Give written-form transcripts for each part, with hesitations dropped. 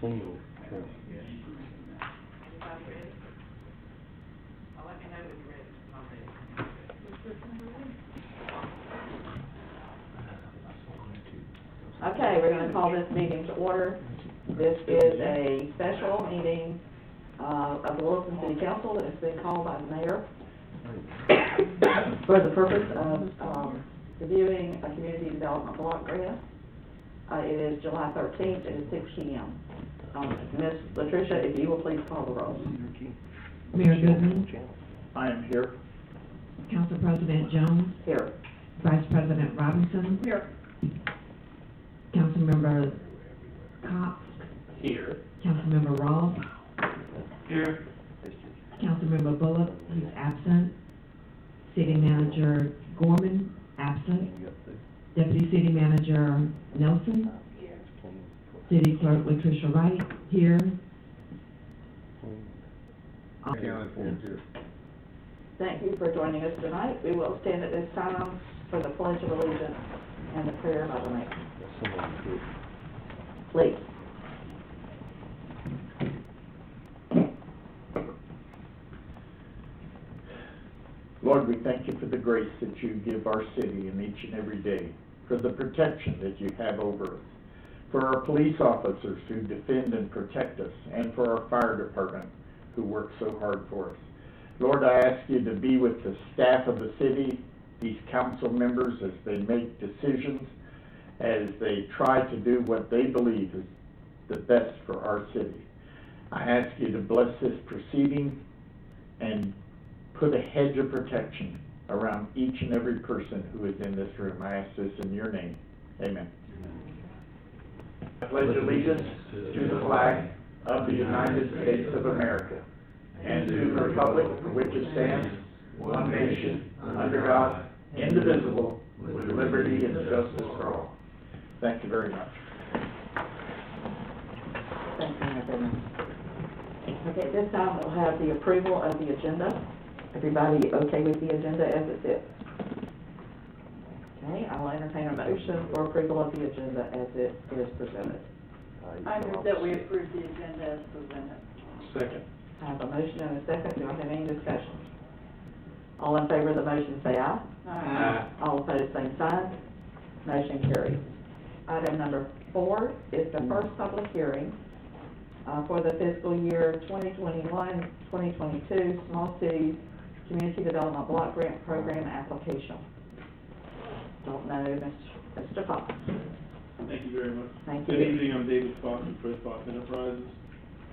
clean. Okay, we're going to call this meeting to order. This is a special meeting of the Williston City Council that has been called by the mayor for the purpose of reviewing a community development block grant. It is July 13th, it is 6 p.m. Ms. Latricia, if you will please call the roll. Mayor Goodman. I am here. Council President Jones. Here. Vice President Robinson. Here. Councilmember Cox. Here. Councilmember Ross. Here. Councilmember Bullock, he's absent. City Manager Gorman, absent. Deputy City Manager Nelson. City Clerk Latricia Wright, here. Thank you for joining us tonight. We will stand at this time for the Pledge of Allegiance and the prayer by the mayor. Please. Lord, we thank you for the grace that you give our city in each and every day, for the protection that you have over us, for our police officers who defend and protect us, and for our fire department who work so hard for us. Lord, I ask you to be with the staff of the city, these council members, as they make decisions, as they try to do what they believe is the best for our city. I ask you to bless this proceeding and put a hedge of protection around each and every person who is in this room. I ask this in your name. Amen. I pledge allegiance to the flag of the United States of America and to the republic for which it stands, one nation, under God, indivisible, with liberty and justice for all. Thank you very much. Thank you, Mayor Goodman. Okay, this time we'll have the approval of the agenda. Everybody okay with the agenda as it is? Okay, I'll entertain a motion for approval of the agenda as it is presented. I move that we approve the agenda as presented. Second. I have a motion and a second. Do I have any discussion? All in favor of the motion say aye. Aye. All opposed, same sign. Motion carries. Item number 4 is the first public hearing for the fiscal year 2021-2022 Small Cities Community Development Block Grant Program application. Don't know, Mr. Fox. Thank you very much. Thank you. Good evening, I'm David Fox with Fred Fox Enterprises.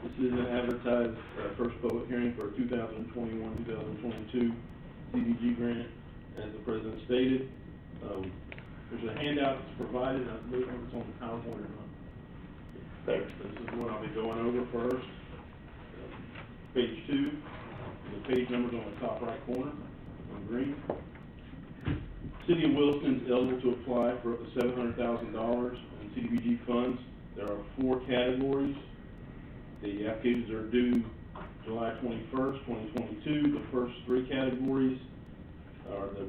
This is an advertised first public hearing for 2021-2022 CDG grant, as the President stated. There's a handout that's provided, I believe it's on the PowerPoint or not. This is what I'll be going over first. Page 2, the page number's on the top right corner, on green. City of Williston is eligible to apply for up to $700,000 in CDBG funds. There are 4 categories. The applications are due July 21st, 2022. The first 3 categories are the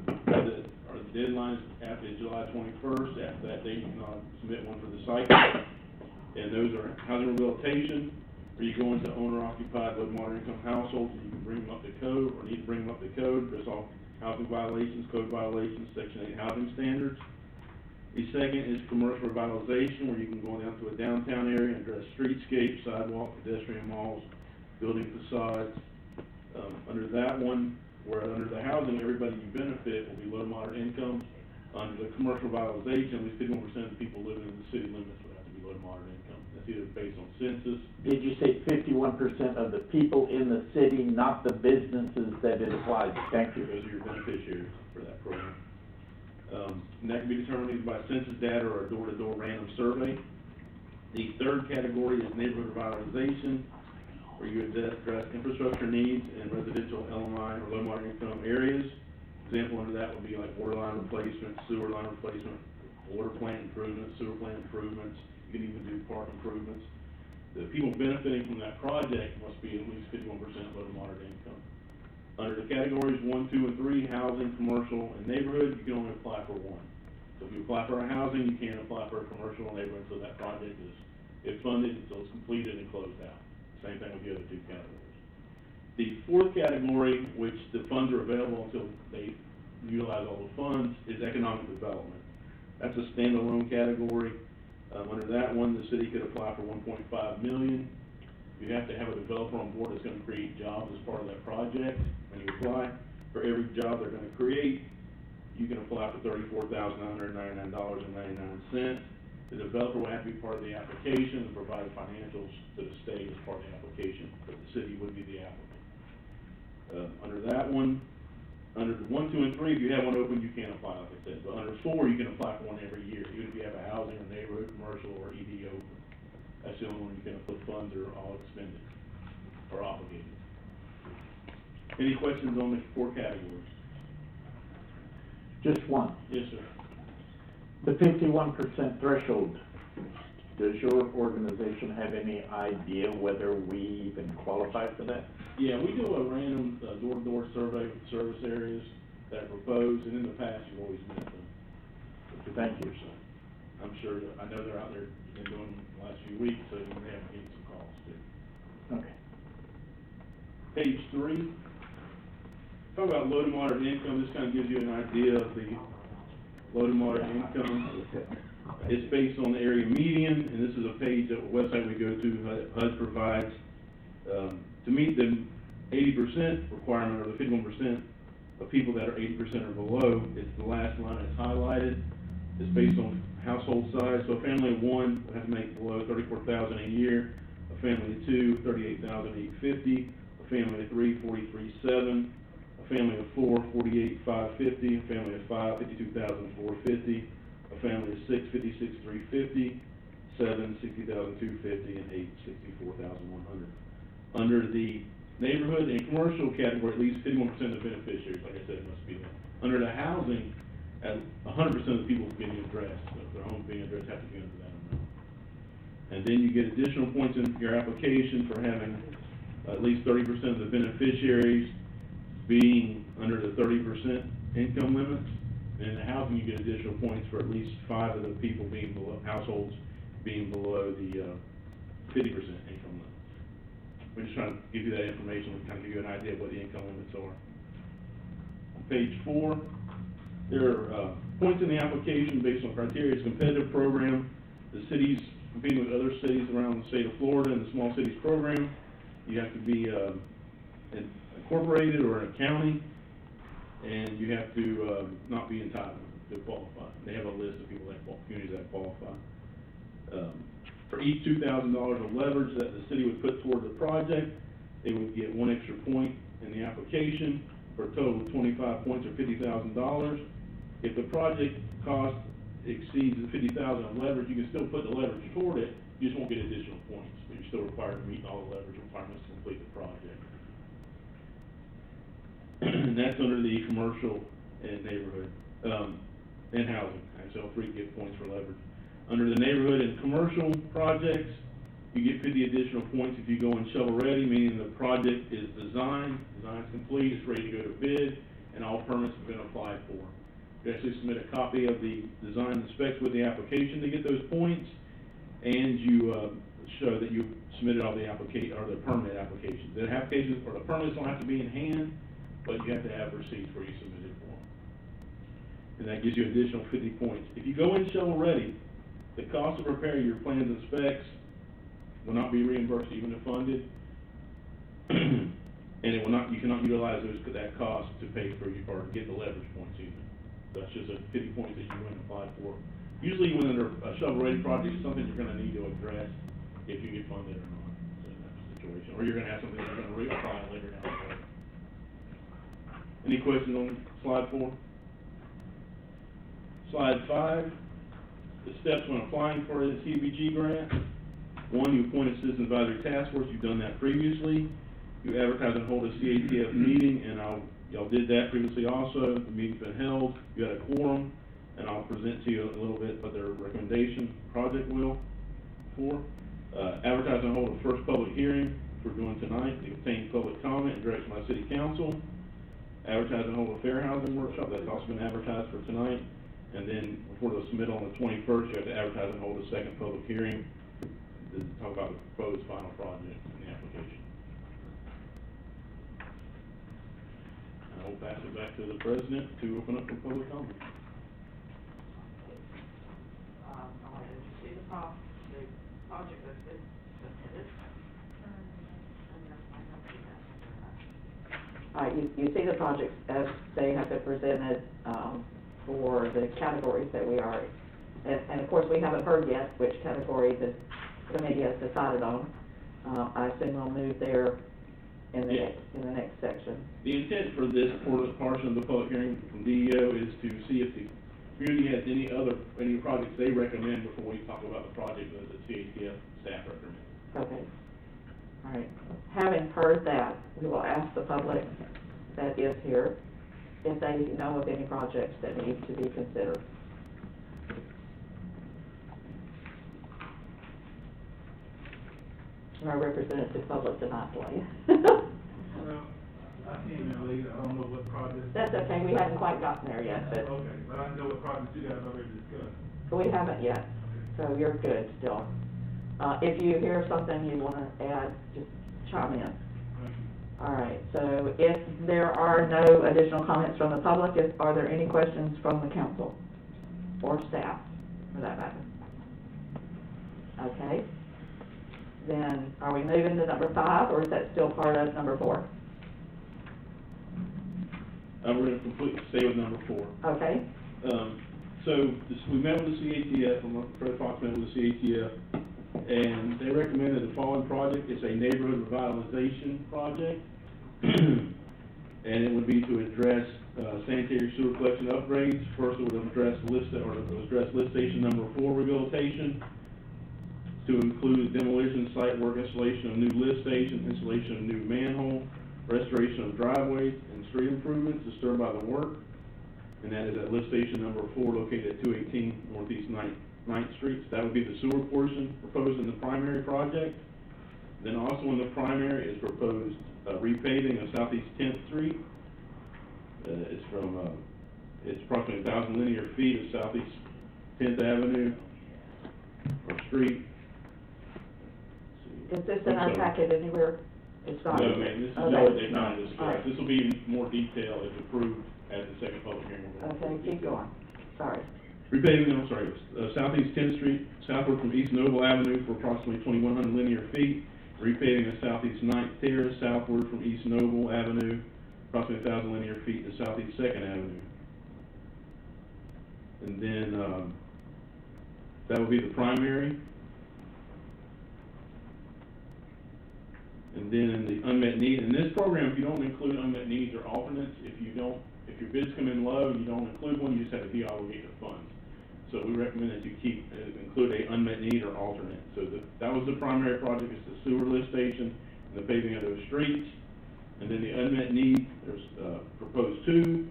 deadlines after July 21st. After that date, you can submit one for the site. And those are housing rehabilitation, where you go into owner-occupied low to moderate income households, and you can bring them up to code, or need to bring them up to code. There's all housing violations, code violations, Section 8 housing standards. The second is commercial revitalization, where you can go down to a downtown area and address streetscapes, sidewalk, pedestrian malls, building facades. Under that one, where under the housing, everybody you benefit will be low to moderate income. Under the commercial revitalization, at least 51% of the people living in the city limits would have to be low to moderate income. That's either based on census. Did you say 51% of the people in the city, not the businesses that it applies to? Thank you. Those are your beneficiaries for that program. And that can be determined either by census data or a door-to-door random survey. The third category is neighborhood revitalization, where you address infrastructure needs in residential LMI or low moderate income areas. Example under that would be like water line replacement, sewer line replacement, water plant improvements, sewer plant improvements. You can even do park improvements. The people benefiting from that project must be at least 51% low to moderate income. Under the categories 1, 2, and 3, housing, commercial, and neighborhood, you can only apply for one. So if you apply for a housing, you can't apply for a commercial or neighborhood until that project is If funded until it's completed and closed out. Same thing with the other two categories. The fourth category, which the funds are available until they utilize all the funds, is economic development. That's a standalone category. Under that one, the city could apply for $1.5 million. You have to have a developer on board that's gonna create jobs as part of that project. When you apply, for every job they're gonna create, you can apply for $34,999.99. The developer will have to be part of the application and provide financials to the state as part of the application, but the city would be the applicant. Under that one, under the 1, 2, and 3, if you have one open, you can't apply, like I said. But under 4, you can apply for one every year, even if you have a housing or neighborhood, commercial, or ED open. That's the only one you can put funds that are all expended or obligated. Any questions on the 4 categories? Just one. Yes, sir. The 51% threshold, does your organization have any idea whether we even qualify for that? Yeah, we do a random door-to-door survey with service areas that are proposed, and in the past, you've always met them. Thank you. So, I'm sure, I know they're out there, been doing them the last few weeks, so you may have to get some calls too. Okay. Page 3, talk about low to moderate income. This kind of gives you an idea of the low to moderate income. It's based on the area median, and this is a page, a website we go to, HUD provides, to meet the 80% requirement, or the 51% of people that are 80% or below. It's the last line that's highlighted. It's based on household size. So a family of 1 would have to make below $34,000 a year. A family of 2, $38,850. A family of 3, $43,700. A family of 4, $48,550. A family of 5, $52,450. A family of 6, $56,350. 7, $60,250, and 8, $64,100. Under the neighborhood and commercial category, at least 51% of the beneficiaries, like I said, it must be that. Under the housing, 100% of the people being addressed, so if their home being addressed, have to be under that amount. And then you get additional points in your application for having at least 30% of the beneficiaries being under the 30% income limits. And in the housing, you get additional points for at least 5 of the people being below, households being below the 50% income limit. We're just trying to give you that information and kind of give you an idea of what the income limits are. On page 4, there are points in the application based on criteria. It's a competitive program. The cities competing with other cities around the state of Florida in the small cities program. You have to be incorporated or in a county, and you have to not be entitled to qualify. They have a list of people that communities that qualify. For each $2,000 of leverage that the city would put toward the project, they would get 1 extra point in the application for a total of 25 points or $50,000. If the project cost exceeds the $50,000 of leverage, you can still put the leverage toward it, you just won't get additional points, but you're still required to meet all the leverage requirements to complete the project. And that's under the commercial and neighborhood, and housing. So all 3 get points for leverage. Under the neighborhood and commercial projects, you get 50 additional points if you go in shovel-ready, meaning the project is design's complete, it's ready to go to bid, and all permits have been applied for. You actually submit a copy of the design and specs with the application to get those points, and you show that you submitted all the the permit applications. The applications or the permits don't have to be in hand, but you have to have receipts where you submitted for them. And that gives you an additional 50 points. If you go in shovel-ready, the cost of repair your plans and specs will not be reimbursed even if funded, and it will not. You cannot utilize that cost to pay for or to get the leverage points even. That's just a 50 points that you went and applied for. Usually, when under a shovel-ready project, it's something you're going to need to address if you get funded or not. So in that situation, or you're going to have something you're going to reapply later down the road. Any questions on slide 4? Slide 5. The steps when applying for a CDBG grant. 1, you appoint a Citizen Advisory Task Force. You've done that previously. You advertise and hold a CATF meeting, and y'all did that previously also. The meeting's been held. You had a quorum, and I'll present to you a little bit what their recommendation project will for. Advertise and hold a first public hearing, which we're doing tonight, to obtain public comment and direction by City Council. Advertise and hold a fair housing workshop. That's also been advertised for tonight. And then before they'll submit on the 21st, you have to advertise and hold a second public hearing to talk about the proposed final project and the application. I will pass it back to the president to open up for public comment. Did you see the project that's been submitted? You see the projects as they have been presented, for the categories that we are, and of course, we haven't heard yet which category the committee has decided on. I assume we'll move there in the next section. The intent for this portion of the public hearing from DEO is to see if the community has any projects they recommend before we talk about the project that the CATF staff recommends. Okay. All right. Having heard that, we will ask the public that is here if they know of any projects that need to be considered. Our representative public tonight, please. Well, I came in late, I don't know what projects. That's okay, we haven't quite gotten there yet, but Okay, but I know what projects you guys already discussed. we haven't yet, so you're good still. If you hear something you want to add, just chime in. Thank you. All right, so if there are no additional comments from the public, are there any questions from the council or staff, for that matter? Okay, then are we moving to number 5, or is that still part of number 4? We're going to completely stay with number 4. Okay, We met with the CATF, Fred Fox met with the CATF, and they recommended the following project. It's a neighborhood revitalization project, and it would be to address sanitary sewer collection upgrades. First, it would address lift station number 4 rehabilitation, to include demolition, site work, installation of new lift station, installation of new manhole, restoration of driveways, and street improvements disturbed by the work. And that is at lift station number 4 located at 218 Northeast 9th Street. So that would be the sewer portion proposed in the primary project. Then also in the primary is proposed repaving of Southeast 10th Street. It's approximately 1,000 linear feet of Southeast 10th Avenue or street. is this in our packet anywhere? It's not. No, ma'am, this is Okay. what they've not All discussed. right. This will be in more detail if approved at the second public hearing. Okay, keep going, sorry. Repaving, Southeast 10th Street, southward from East Noble Avenue for approximately 2,100 linear feet. Repaving of Southeast 9th Terrace, southward from East Noble Avenue, approximately 1,000 linear feet to Southeast 2nd Avenue. And then, that would be the primary. And then in the unmet need, in this program, if you don't include unmet needs or alternates, if your bids come in low and you don't include one, you just have to deobligate the funds. So we recommend that you include a unmet need or alternate. So that was the primary project, is the sewer lift station and the paving of those streets. And then the unmet need, there's proposed 2.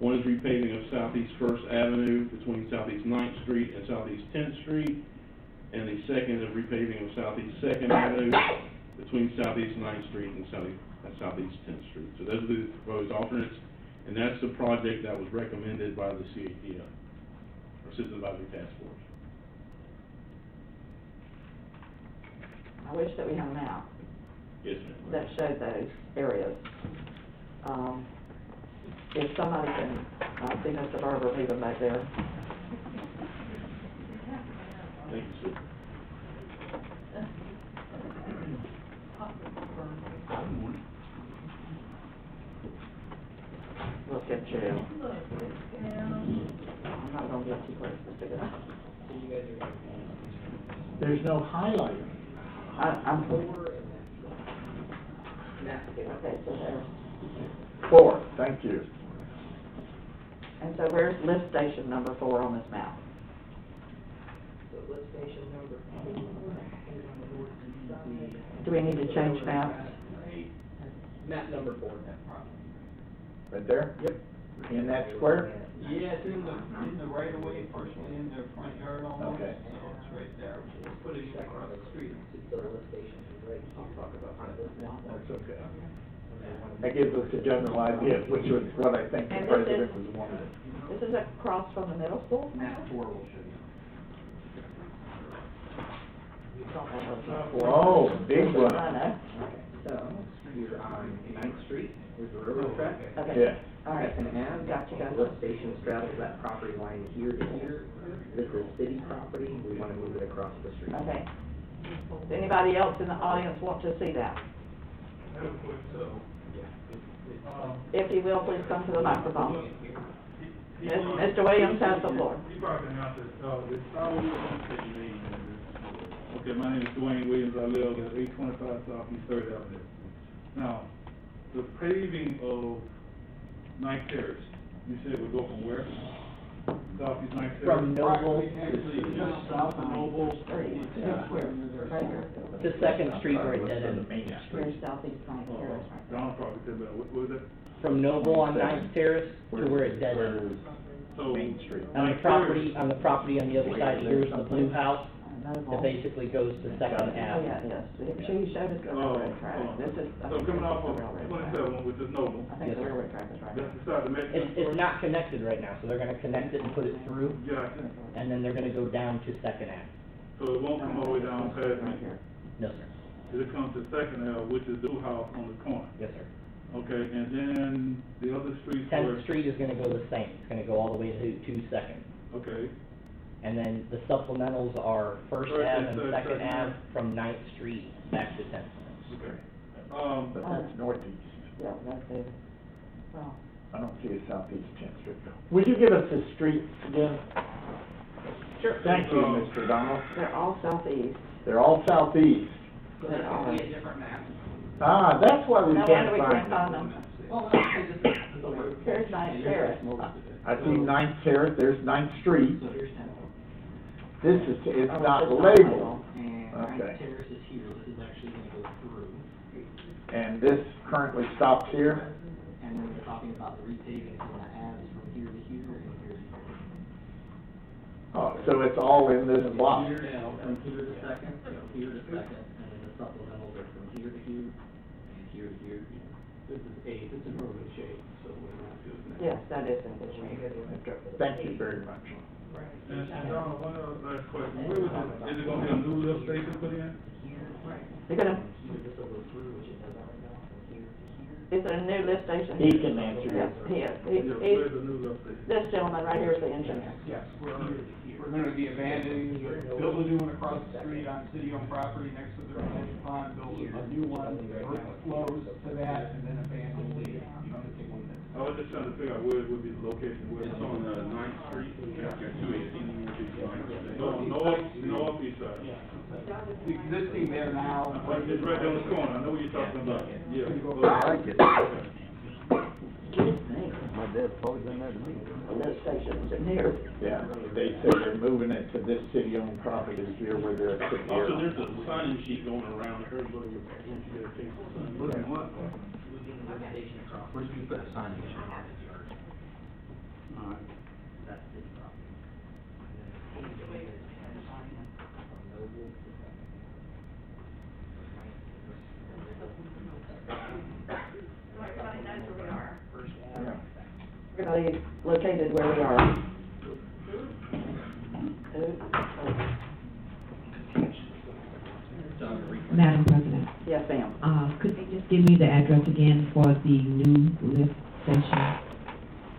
One is repaving of Southeast 1st Avenue between Southeast 9th Street and Southeast 10th Street. And the second is repaving of Southeast 2nd Avenue between Southeast 9th Street and Southeast 10th Street. So those are the proposed alternates, and that's the project that was recommended by the CATF, or Citizen Advisory Task Force. I wish that we had a map Yes, ma'am. that showed those areas. If somebody can, I see Mr. Barber moving back there. Thank you, sir. Look at you. I'm not gonna get too close to the guy. There's no highlight. I'm. Okay, so there's 4. Thank you. And so where's lift station number 4 on this map? The lift station number 4 is on the northeast side. Do we need to change maps? Map number 4. Right there? Yep. In that square? Yeah, it's in the right of way, partially in their front yard almost, Okay. so it's right there, we'll put it across the street. The lift station is right here. I'll talk about this now. That's okay. That gives us a general idea, which was what I think the And president was wanting. This is across from the middle school? Map 4 will show you. Oh, big one. I know. So, here on Ninth Street, there's the railroad track. Okay. Yeah. All right. That's an Ave. Gotcha. Lift station straddles that property line here to here. This is city property, we wanna move it across the street. Okay. Does anybody else in the audience want to see that? If you will, please come to the microphone. Mr. Williams has the floor. You probably can answer, okay, my name is Dwayne Williams, I live at 825 Southeast Third Avenue. Now, the paving of Ninth Terrace, you said it would go from where? Southeast Ninth Terrace? From Noble Just south of Noble. Right here. to Second Street where it dead ends. Here's southeast Ninth Terrace. Don probably said that, what was it? From Noble on Ninth Terrace to where it dead ends. So. Main Street. On the property on the other side, here's the blue house Noble. that basically goes to Second Oh, yeah, Ave. yes. She showed us the railroad track. This is, I So think coming this off is of the railroad track. 27, which is Noble, I think the railroad track is right that's here. beside the Mexican store? It's not connected right now, so they're gonna connect it and put it through, Gotcha. and then they're gonna go down to Second Ave. So it won't come all the way down past Right me. here. No, sir. It'll come to Second Ave, which is the new house on the corner. Yes, sir. Okay, and then the other streets where. 10th Street is gonna go the same, it's gonna go all the way to Second. Okay, And then the supplementals are First First Ave and and third, Second Second Ave Ave. from Ninth Street back to 10th. okay. But that's northeast. Yeah, that's it. Well, I don't see a southeast 10th Street. Would you give us the streets again? Sure. Thank you, Mr. Donald. They're all southeast. They're all southeast. They are. different map. Ah, that's why we No can't wonder we can't find find them. them. Well, actually, this is the way. Here's Ninth Terrace. I see Ninth Terrace, there's Ninth Street. So here's 10th. This is, it's Oh, not it's not labeled. And Okay. Ninth Terrace is here, this is actually gonna go through. And this currently stops here. And then we're talking about the repaving from the Aves from here to here and here to here. Oh, so it's all in this block. Here now, from here to Second, here to Second, and then the supplementals are from here to here, and here to here. This is in really good shape, so we're not doing that. Yes, that is in good shape. Thank you very much. And Donald, one other last question, where was it, is it gonna be a new lift station put in? You're gonna, This will go through, which it does right now, from here to here. is it a new lift station? He can answer Yes, that. he is. Yeah, where's the new lift station? This gentleman right here is the engineer. Yes, we're gonna be abandoning, build a new one across the street on city-owned property next to the retention pond, build a new one, earth flows to that, and then abandon the existing one. I was just trying to figure out where it would be the location, where it's on, Ninth Street, 218. Northeast side. It's existing there now. It's right down the corner, I know what you're talking about, yeah. I like it. My dad's always been there to me. The lift station's in here. Yeah, they say they're moving it to this city-owned property here where they're sitting Also, here. there's a sign-in sheet going around, everybody, you gotta take the sign. Where did you put the signage? Alright. That's city property. Everybody located where we are. Madam President, Yes, ma'am. could you just give me the address again for the new lift station?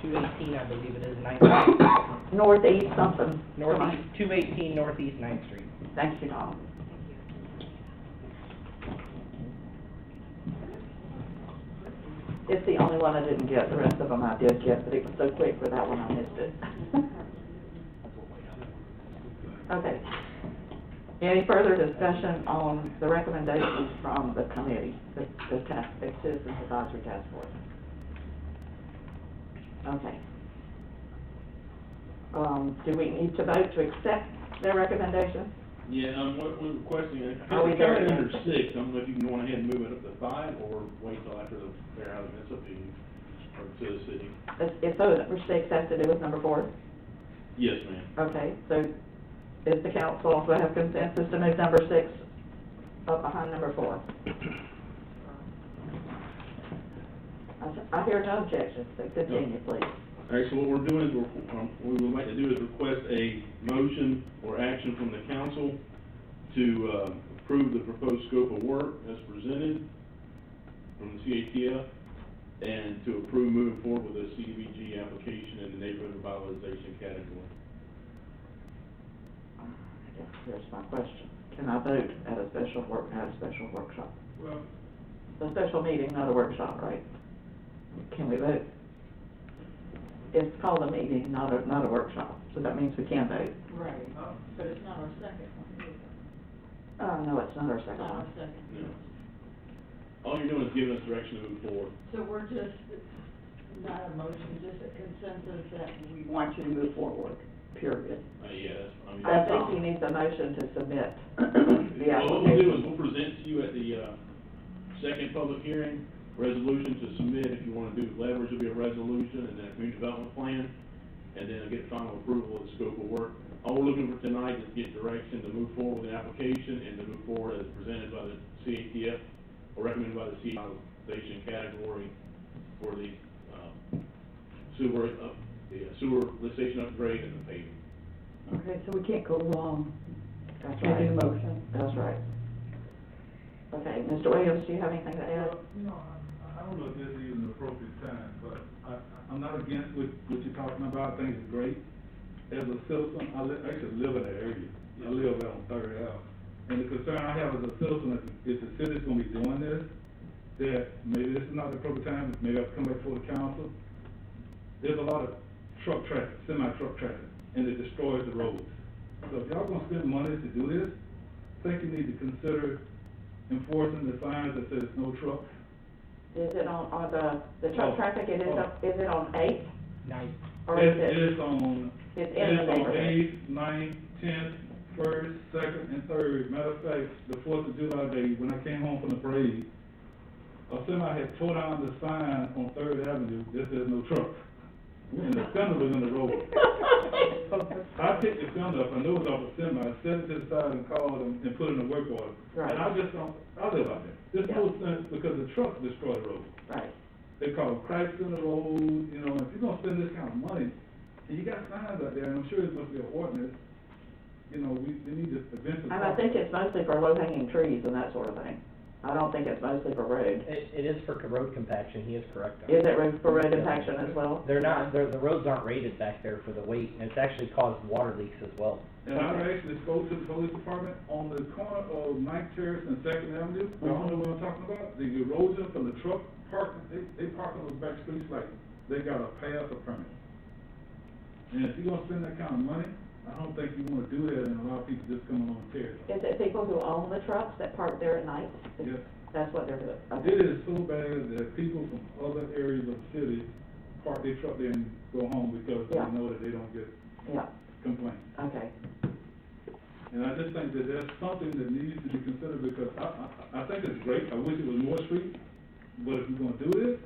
218, I believe it is, 9th Street. Northeast something. Northeast, 218 Northeast 9th Street. Thank you, Tom. It's the only one I didn't get, the rest of them I did get, but it was so quick for that one, I missed it. Okay. Any further discussion on the recommendations from the committee, the Citizens Advisory Task Force? Okay. Do we need to vote to accept their recommendation? Yeah, what we're requesting, Are we it's there currently yet? under 6, I don't know if you can go on ahead and move it up to 5, or wait till after the fair housing, it's up to you, or to the city. If so, number 6 has to do with number 4? Yes, ma'am. Okay, so is the council also have consensus to move number 6 up behind number 4? I hear no objections, so continue, please. All right, so what we're doing is, we would like to do is request a motion or action from the council to, approve the proposed scope of work as presented from the CATF, and to approve moving forward with a CDBG application in the neighborhood revitalization category. I guess here's my question. Can I vote at a special workshop? Well, A special meeting, not a workshop, right? Can we vote? It's called a meeting, not a workshop, so that means we can vote. Right, but it's not our second one, is it? No, it's not our It's second not our one. second. No. All you're doing is giving us direction to move forward. So we're just, not a motion, just a consensus that we want you to move forward, period. Yes, I mean. I think he needs a motion to submit the Well, what we'll do is application. we'll present to you at the, second public hearing, resolution to submit, if you wanna do leverage, will be a resolution, and then a community development plan, and then get final approval of the scope of work. All we're looking for tonight is to get direction to move forward with the application and to move forward as presented by the CATF, or recommended by the CATF category for the, sewer lift station upgrade and the paving. Okay, so we can't go wrong That's in right. the motion. That's right. Okay, Mr. Williams, do you have anything to add? I don't know if this is even the appropriate time, but I'm not against what you're talking about, I think it's great. As a citizen, I actually live in that area, I live out on 30th Ave. And the concern I have as a citizen is the city's gonna be doing this, that maybe this is not the appropriate time, maybe I have to come back before the council. There's a lot of truck traffic, semi-truck traffic, and it destroys the roads. So if y'all gonna spend money to do this, I think you need to consider enforcing the signs that says no trucks. Is it on the truck Oh. traffic, is it on 8th? Night. Or is It it, is on, it's it in the is on neighborhood? 8th, 9th, 10th, 1st, 2nd, and 3rd. Matter of fact, the 4th of July day, when I came home from the parade, a semi had tore down the sign on 3rd Avenue that says no trucks. And the fender was in the road. I picked the fender up, I knew it was off a semi, I set it to the side and called them and put it in a work order. Right. And I just don't, I live out there. There's no sense, because the trucks destroy the road. Right. They call cracks in the road, you know, if you're gonna spend this kind of money, and you got signs out there, and I'm sure there must be an ordinance, you know, we need to eventually. And I think it's mostly for low-hanging trees and that sort of thing. I don't think it's mostly for road. It is for road compaction, he is correct. Is it for road impaction as well? They're not, the roads aren't rated back there for the weight, and it's actually caused water leaks as well. And I actually spoke to the police department on the corner of Ninth Terrace and Second Avenue, y'all know what I'm talking about? The erosion from the truck parking, they park on those back streets like they got a pass or permit. And if you're gonna spend that kind of money, I don't think you wanna do that and allow people just come along and tear it. Is it people who own the trucks that park there at night? Yes. That's what they're doing? It is so bad that people from other areas of the city park their truck there and go home because they Yeah. know that they don't get Yeah, complaints. okay. And I just think that there's something that needs to be considered, because I think it's great, I wish it was more street, but if you're gonna do this,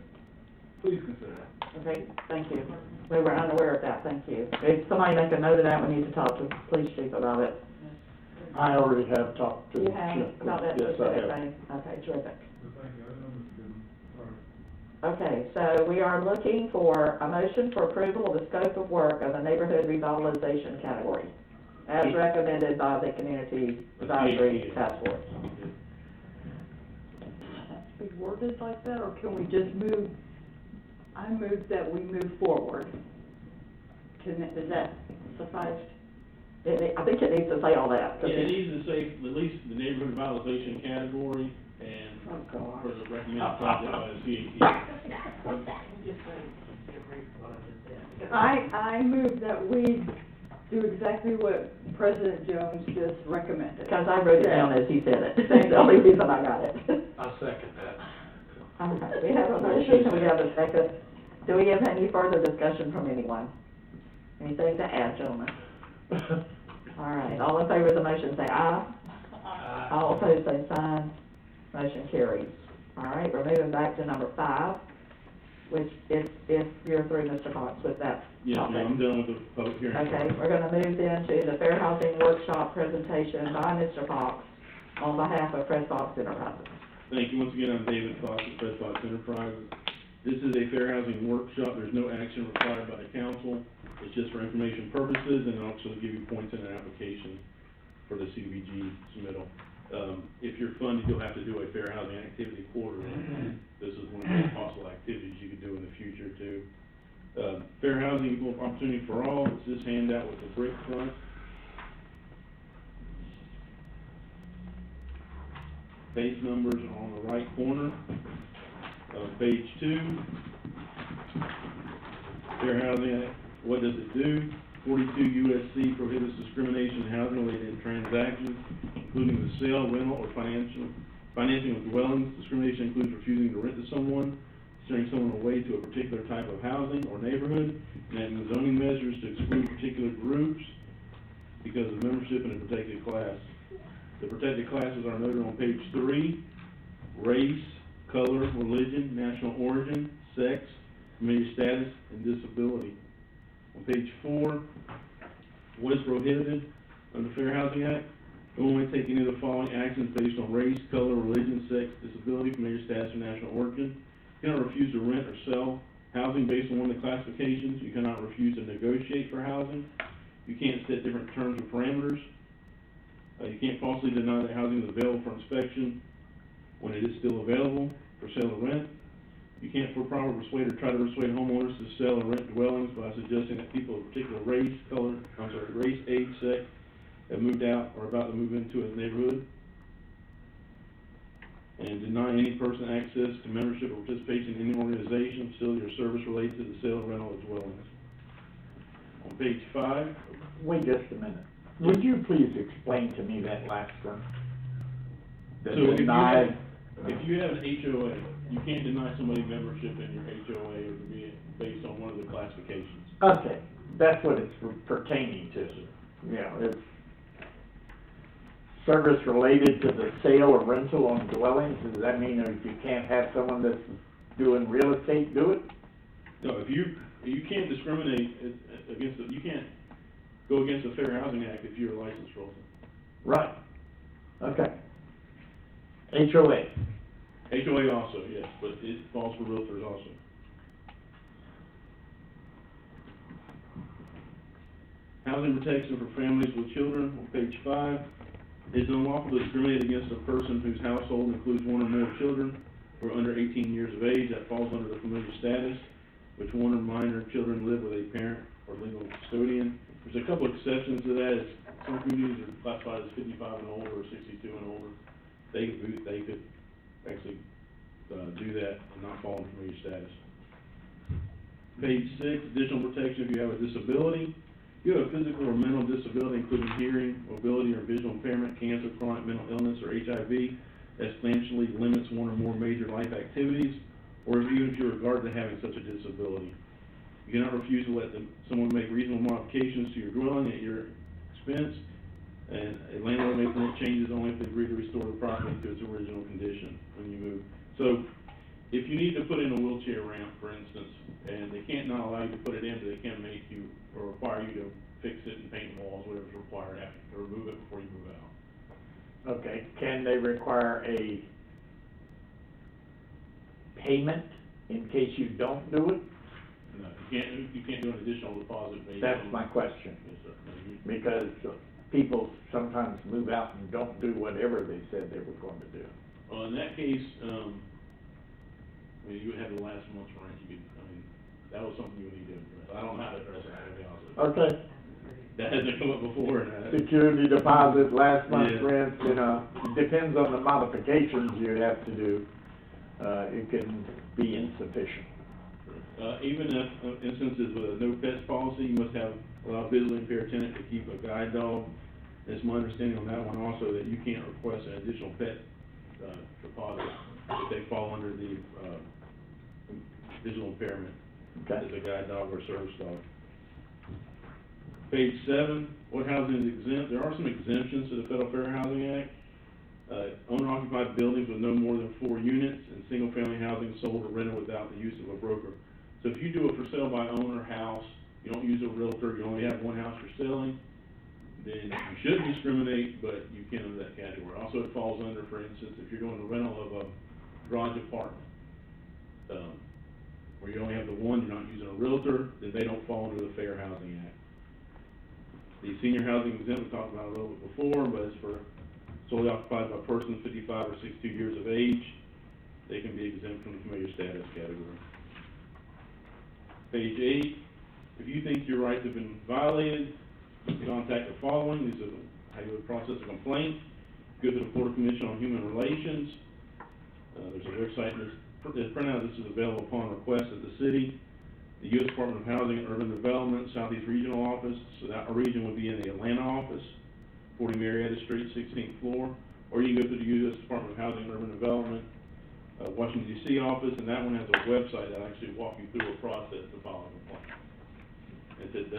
please consider it. Okay, thank you. We were unaware of that, thank you. If somebody make a note of that, we need to talk to the police chief about it. I already have talked to You the have, chief. about that Yes, I specific have. thing? Okay, terrific. Thank you, I know Mr. Goodman, sorry. Okay, so we are looking for a motion for approval of the scope of work of the neighborhood revitalization category, as recommended by the Community Advisory Task Force. Be worded like that, or can we just move, I move that we move forward? Does that suffice? I think it needs to say all that. 'cause Yeah, it needs to say at least the neighborhood revitalization category and Oh, God. for the recommended project by the CAT. I move that we do exactly what President Jones just recommended. Because I wrote it down as he said it. That's the only reason I got it. I'll second that. Okay, we have a motion, we have a second. Do we have any further discussion from anyone? Anything to add, gentlemen? All right, all in favor of the motion, say aye. All opposed, say sign. Motion carries. All right, we're moving back to number 5, which if you're through, Mr. Fox, with that Yes, topic. ma'am, I'm done with the public hearing. Okay, we're gonna move then to the fair housing workshop presentation by Mr. Fox on behalf of Fred Fox Enterprises. Thank you. Once again, I'm David Fox with Fred Fox Enterprises. This is a fair housing workshop. There's no action required by the council. It's just for information purposes and also to give you points in an application. for the CDBG submittal. If you're funded, you'll have to do a fair housing activity quarterly. This is one of the possible activities you could do in the future too. Fair housing, equal opportunity for all, it's this handout with the brick front. Base numbers are on the right corner of page 2. Fair Housing Act, what does it do? 42 USC prohibits discrimination in housing related transactions, including the sale, rental, or financing of dwellings. Discrimination includes refusing to rent to someone, steering someone away to a particular type of housing or neighborhood, enacting zoning measures to exclude particular groups because of membership in a protected class. The protected classes are noted on page 3: race, color, religion, national origin, sex, familiar status, and disability. On page 4, what is prohibited under the Fair Housing Act? No one may take any of the following actions based on race, color, religion, sex, disability, familiar status, or national origin. You cannot refuse to rent or sell housing based on one of the classifications. You cannot refuse to negotiate for housing. You can't set different terms or parameters. You can't falsely deny that housing is available for inspection when it is still available for sale or rent. You can't for profit persuade or try to persuade homeowners to sell or rent dwellings by suggesting that people of particular race, age, sex, have moved out or about to move into a neighborhood. And deny any person access to membership or participation in any organization, facility, or service related to the sale or rental of dwellings. On page 5. Wait just a minute. Would you please explain to me that last one? The deny. If you have an HOA, you can't deny somebody membership in your HOA or to be based on one of the classifications. Okay, that's what it's pertaining to. Yeah, it's service related to the sale or rental on dwellings. Does that mean if you can't have someone that's doing real estate do it? No, if you can't discriminate against you can't go against the Fair Housing Act if you're a licensed realtor. Right. Okay. HOA. HOA also, yes, but it falls for realtors also. Housing protection for families with children on page 5. It is unlawful to discriminate against a person whose household includes one or more children who are under 18 years of age. That falls under the familiar status, which one or minor children live with a parent or legal custodian. There's a couple exceptions to that. Some communities are classified as 55 and older or 62 and older. They could actually do that and not fall under familiar status. Page 6, additional protection if you have a disability. If you have a physical or mental disability, including hearing, mobility, or visual impairment, cancer, chronic mental illness, or HIV, that substantially limits one or more major life activities, or even if you're regarded to having such a disability. You cannot refuse to let someone make reasonable modifications to your dwelling at your expense, and a landlord may permit changes only if they agree to restore the property to its original condition when you move. So, if you need to put in a wheelchair ramp, for instance, and they can't not allow you to put it in, but they can make you, or require you to fix it and paint the walls, whatever's required after, to remove it before you move out. Okay, can they require a payment in case you don't do it? No, you can't do an additional deposit based on. That's my question. Yes, sir. No, Because people sometimes move out and don't do whatever they said they were going to do. Well, in that case, I mean, you would have the last month's rent, that was something you would need to address. I don't know how to address that, to be honest with you. Okay. That hasn't come up before, and Security deposit, last month's Yeah. rent, it depends on the modifications you have to do. It can be insufficient. even if, instances with a no pets policy, you must have allow visually impaired tenant to keep a guide dog. It's my understanding on that one also that you can't request an additional pet, deposit if they fall under the, visual impairment. Okay. As a guide dog or service dog. Page 7, what housing is exempt? There are some exemptions to the Federal Fair Housing Act. Owner-occupied buildings with no more than 4 units, and single-family housing sold or rented without the use of a broker. So if you do a for sale by owner house, you don't use a realtor, you only have one house you're selling, then you shouldn't discriminate, but you can under that category. Also, it falls under, for instance, if you're doing a rental of a garage apartment, where you only have the one, you're not using a realtor, then they don't fall under the Fair Housing Act. The senior housing exempt, we talked about a little bit before, but it's for solely occupied by persons 55 or 62 years of age. They can be exempt from the familiar status category. Page 8, if you think your rights have been violated, contact the following. These are how you would process a complaint. Go to the Florida Commission on Human Relations. There's a website, this printout, this is available upon request of the city. The U.S. Department of Housing and Urban Development, Southeast Regional Office, so that region would be in the Atlanta office, 40 Marietta Street, 16th floor, or you can go to the U.S. Department of Housing and Urban Development, Washington D.C. office, and that one has a website that actually walks you through a process to file a complaint. It's at